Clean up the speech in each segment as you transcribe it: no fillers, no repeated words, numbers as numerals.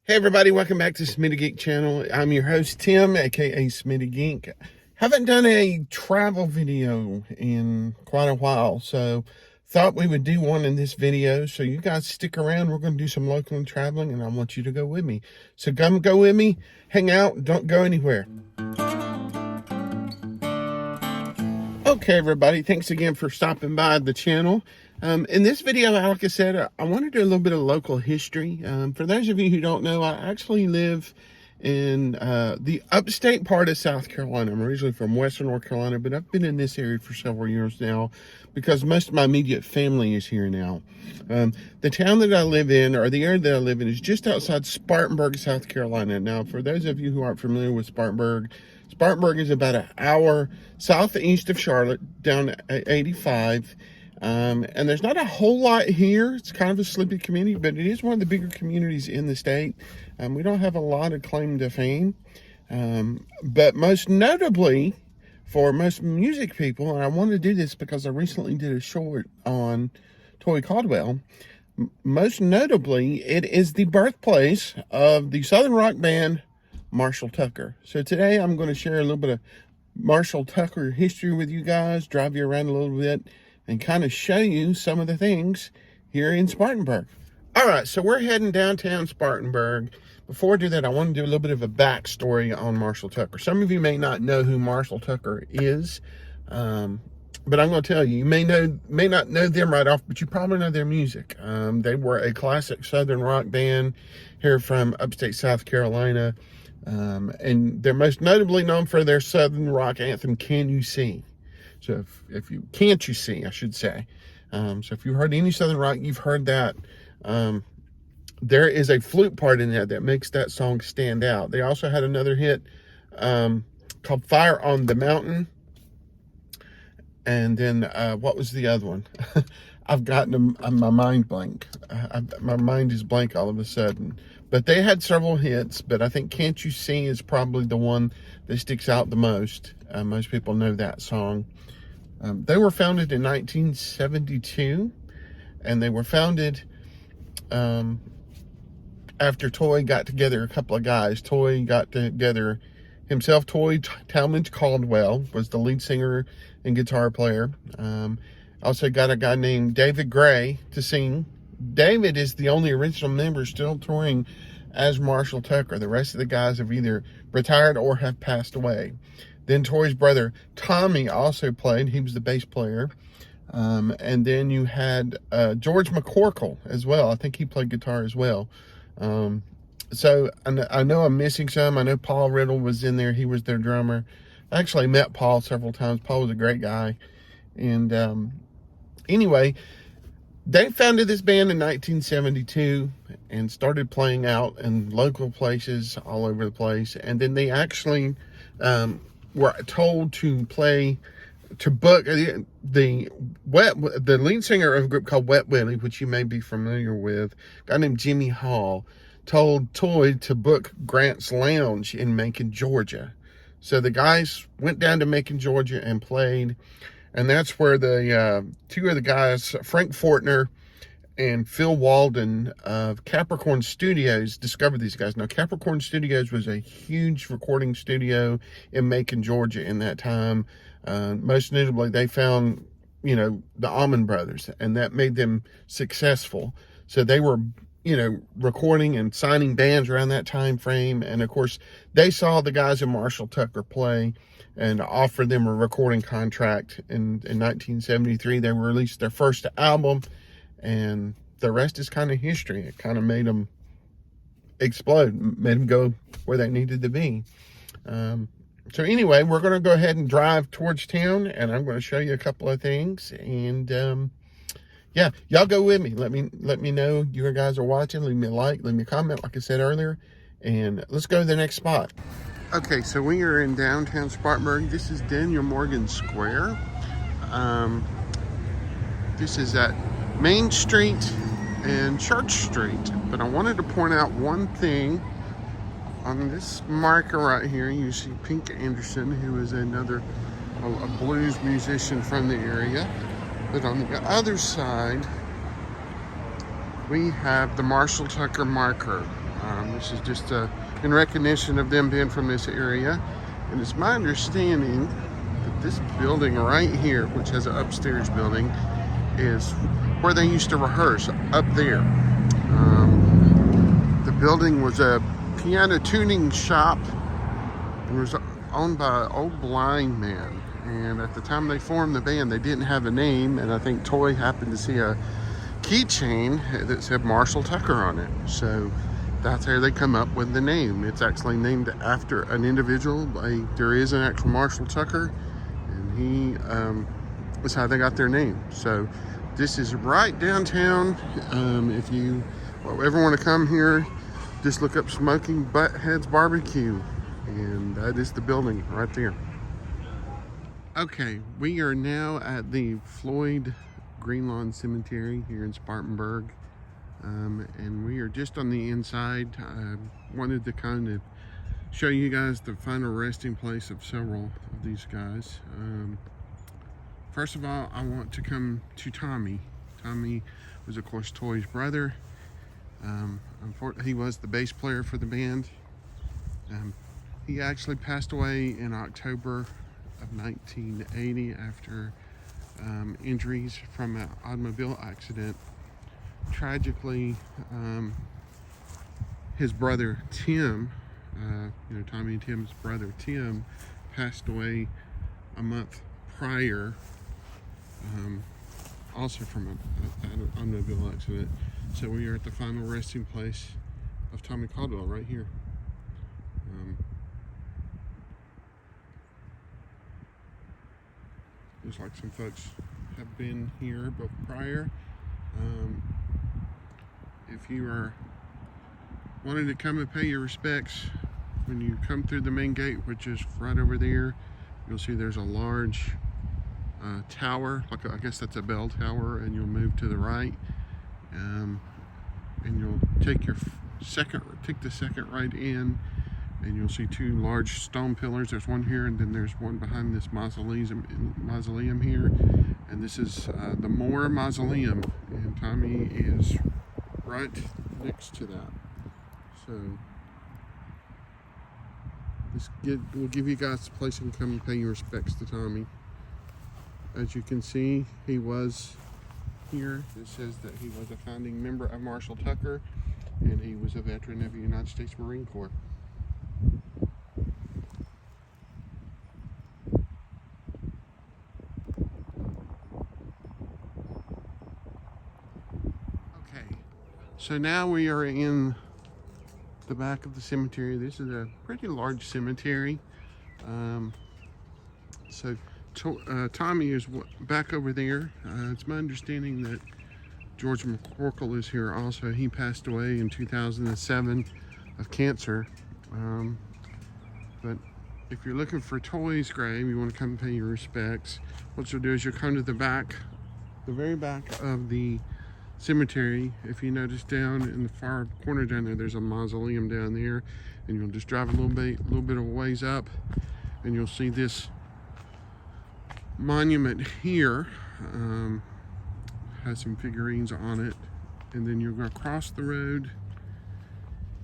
Hey everybody, welcome back to SmittyGeek channel. I'm your host Tim, aka SmittyGeek. Haven't done a travel video in quite a while, so thought we would do one in this video. So you guys stick around. We're going to do some local traveling, and I want you to go with me. So come go with me, hang out, don't go anywhere. Okay everybody, thanks again for stopping by the channel. In this video, like I said, I want to do a little bit of local history. For those of you who don't know, I actually live in the upstate part of South Carolina. I'm originally from Western North Carolina, but I've been in this area for several years now because most of my immediate family is here now. The town that I live in, or the area that I live in, is just outside Spartanburg, South Carolina. Now, for those of you who aren't familiar with Spartanburg, Spartanburg is about an hour southeast of Charlotte, down at 85. And there's not a whole lot here. It's kind of a sleepy community, but it is one of the bigger communities in the state. We don't have a lot of claim to fame. But most notably, for most music people, and I want to do this because I recently did a short on Toy Caldwell. Most notably, it is the birthplace of the Southern rock band Marshall Tucker. So today I'm going to share a little bit of Marshall Tucker history with you guys, drive you around a little bit, and kind of show you some of the things here in Spartanburg. All right, so we're heading downtown Spartanburg. Before I do that, I want to do a little bit of a backstory on Marshall Tucker. Some of you may not know who Marshall Tucker is, but I'm going to tell you, you may not know them right off, but you probably know their music. They were a classic Southern rock band here from upstate South Carolina, and they're most notably known for their Southern rock anthem, Can You See? So if you can't, you see, I should say. So if you've heard any Southern rock, you've heard that. There is a flute part in that makes that song stand out. They also had another hit called Fire on the Mountain. And then what was the other one? I've gotten my mind blank. My mind is blank all of a sudden. But they had several hits, but I think Can't You See is probably the one that sticks out the most. Most people know that song. They were founded in 1972, and they were founded after Toy got together a couple of guys. Toy got together himself. Toy Talmadge Caldwell was the lead singer and guitar player. Also got a guy named David Gray to sing. David is the only original member still touring as Marshall Tucker. The rest of the guys have either retired or have passed away. Then Toy's brother Tommy also played. He was the bass player. And then you had George McCorkle as well. I think he played guitar as well. So I know I'm missing some. I know Paul Riddle was in there. He was their drummer. I actually met Paul several times. Paul was a great guy. And anyway, they founded this band in 1972 and started playing out in local places all over the place. And then they actually were told to book the lead singer of a group called Wet Willie, which you may be familiar with, a guy named Jimmy Hall, told Toy to book Grant's Lounge in Macon, Georgia. So the guys went down to Macon, Georgia and played. And that's where the two of the guys, Frank Fortner and Phil Walden of Capricorn Studios, discovered these guys. Now, Capricorn Studios was a huge recording studio in Macon, Georgia in that time. Most notably, they found, the Allman Brothers, and that made them successful. So they were, recording and signing bands around that time frame. And, of course, they saw the guys in Marshall Tucker play and offered them a recording contract. In 1973, they released their first album, and the rest is kind of history. It kind of made them explode, made them go where they needed to be. So anyway, we're going to go ahead and drive towards town, and I'm going to show you a couple of things. And yeah, y'all go with me. Let me know you guys are watching. Leave me a like, leave me a comment, like I said earlier, and let's go to the next spot. Okay, so we are in downtown Spartanburg. This is Daniel Morgan Square. This is at Main Street and Church Street. But I wanted to point out one thing. On this marker right here, you see Pink Anderson, who is a blues musician from the area. But on the other side, we have the Marshall Tucker marker. This is just in recognition of them being from this area. And it's my understanding that this building right here, which has an upstairs building, is where they used to rehearse, up there. The building was a piano tuning shop. It was owned by an old blind man. And at the time they formed the band, they didn't have a name. And I think Toy happened to see a keychain that said Marshall Tucker on it. So that's how they come up with the name. It's actually named after an individual. There is an actual Marshall Tucker, and he is how they got their name. So this is right downtown. If you ever want to come here, just look up Smoking Buttheads Barbecue, and that is the building right there. Okay, we are now at the Floyd Greenlawn Cemetery here in Spartanburg, and we are just on the inside. I wanted to kind of show you guys the final resting place of several of these guys. First of all, I want to come to Tommy. Tommy was, of course, Toy's brother. Unfortunately, he was the bass player for the band. He actually passed away in October of 1980 after injuries from an automobile accident. Tragically, his brother Tim, Tommy and Tim's brother Tim, passed away a month prior, also from an automobile accident. So we are at the final resting place of Tommy Caldwell right here. Looks like some folks have been here but prior. If you are wanting to come and pay your respects, when you come through the main gate, which is right over there, you'll see there's a large tower, I guess that's a bell tower, and you'll move to the right, and you'll take the second right in, and you'll see two large stone pillars. There's one here, and then there's one behind this mausoleum here, and this is the Moore Mausoleum, and Tommy is right next to that. So we'll give you guys a place and come and pay your respects to Tommy. As you can see, he was here. It says that he was a founding member of Marshall Tucker, and he was a veteran of the United States Marine Corps. Okay, so now we are in the back of the cemetery. This is a pretty large cemetery. Tommy is back over there. It's my understanding that George McCorkle is here also. He passed away in 2007 of cancer. But if you're looking for Toy's grave, you want to come and pay your respects, what you'll do is you'll come to the very back of the cemetery. If you notice down in the far corner down there, there's a mausoleum down there, and you'll just drive a little bit of a ways up, and you'll see this monument here. Has some figurines on it, and then you're going to cross the road,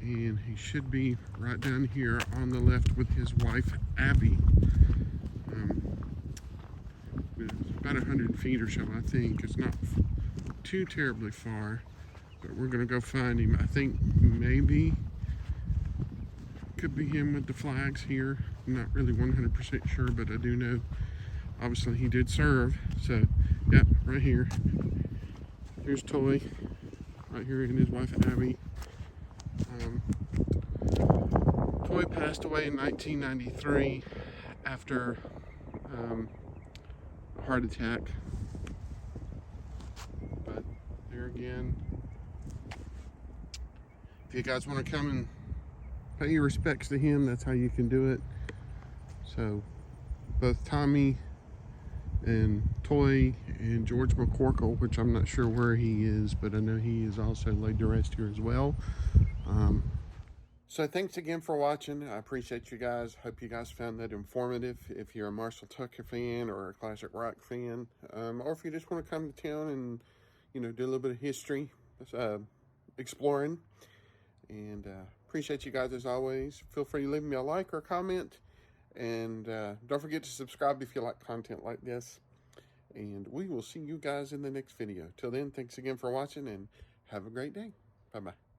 and he should be right down here on the left with his wife Abby. It's about 100 feet or so, I think. It's not too terribly far, but we're going to go find him. I think maybe could be him with the flags here. I'm not really 100% sure, but I do know obviously he did serve. So yep, right here. Here's Toy, right here, and his wife Abby. Toy passed away in 1993 after a heart attack. But there again, if you guys want to come and pay your respects to him, that's how you can do it. So both Tommy and Toy and George McCorkle, which I'm not sure where he is, but I know he is also laid to rest here as well. So thanks again for watching. I appreciate you guys. Hope you guys found that informative. If you're a Marshall Tucker fan or a classic rock fan, or if you just want to come to town and do a little bit of history, exploring, And appreciate you guys as always. Feel free to leave me a like or a comment. And don't forget to subscribe if you like content like this. And we will see you guys in the next video. Till then, thanks again for watching and have a great day. Bye-bye.